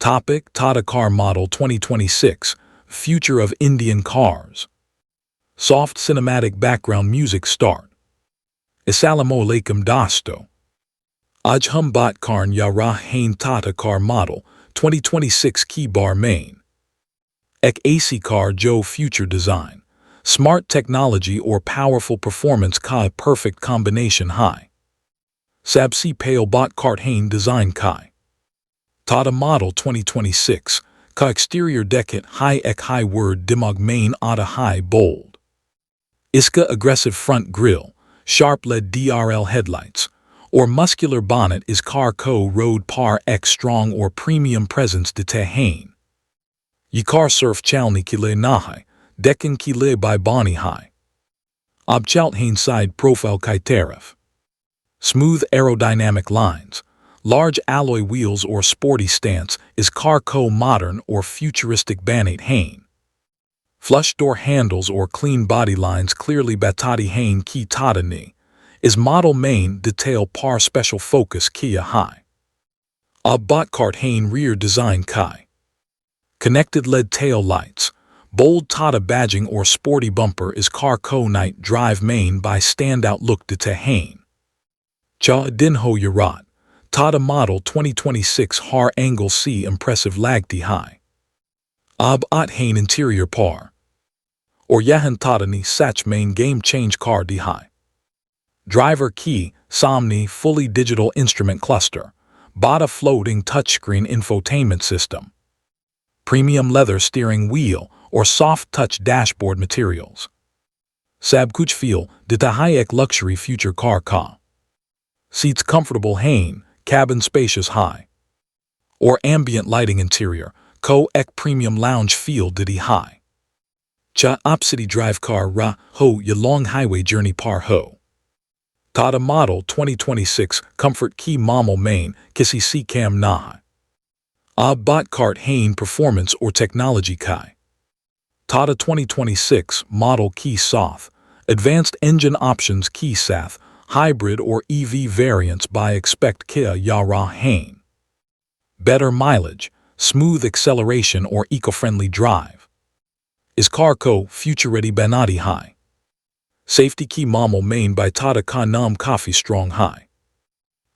Topic: Tata Car Model 2026, Future of Indian Cars. Soft cinematic background music start. Assalamu alaikum dosto. Aaj hum baat karn ya rahe Tata Car Model 2026 ki bar main. Ek AC car jo future design. Smart technology or powerful performance ka perfect combination hai. Sabsi pale bot kart hain design kai. Tata Model 2026, ka exterior deket high ek high word dimag main ada high bold. Iska aggressive front grille, sharp LED DRL headlights, or muscular bonnet is car co road par ek strong or premium presence de te hain. Yikar surf chalni kile nahai, dekin kile by bani high. Abchalt hain side profile kai tarif. Smooth aerodynamic lines, large alloy wheels or sporty stance is car co modern or futuristic banate hain. Flush door handles or clean body lines clearly batati hain ki tata ni, is model main detail par special focus kia high. Ab bot kart hain rear design kai. Connected LED tail lights, bold Tata badging or sporty bumper is car co night drive main by standout look de te hain. Cha dinho yarat, Tata Model 2026 har angle C impressive lagti high. Ab at hain interior par. Or yahan Tata ni sach main game change car di high. Driver key, Somni fully digital instrument cluster, Bada floating touchscreen infotainment system. Premium leather steering wheel or soft touch dashboard materials. Sab kuch feel dita high-ek luxury future car ka. Seats comfortable hain, cabin spacious high. Or ambient lighting interior, co-ek premium lounge feel diddy high. Cha opcity drive car ra ho ya long highway journey par ho. Tata Model 2026 comfort key momal main kisi si cam naha. Ab bot kart hain performance or technology kai. Tata 2026 model key soth, advanced engine options key sath, hybrid or EV variants by expect kia yara hain. Better mileage, smooth acceleration or eco-friendly drive. Is car co future ready banati high. Safety key momal main by Tata Ka Nam Coffee strong high.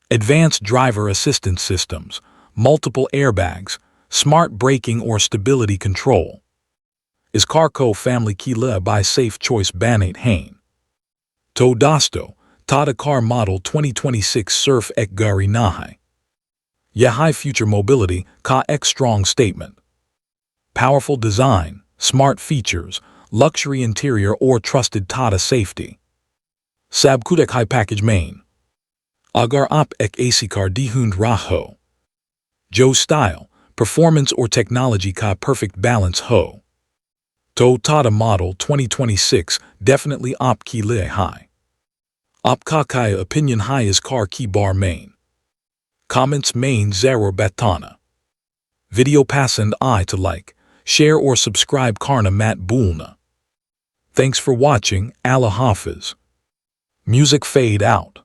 Advanced driver assistance systems, multiple airbags, smart braking or stability control. Is car co family key le by safe choice banate hain. To dasto, Tata Car Model 2026 surf ek gari nahai. Ya high future mobility ka ek strong statement. Powerful design, smart features, luxury interior or trusted Tata safety. Sab kudek high package main. Agar op ek AC car dihund raho. Jo style, performance or technology ka perfect balance ho. To Tata Model 2026 definitely op ki le high. Op ka kaya opinion high is car ki bar main. Comments main zero batana. Video passand I to like, share or subscribe karna mat bulna. Thanks for watching, Allah Hafiz. Music fade out.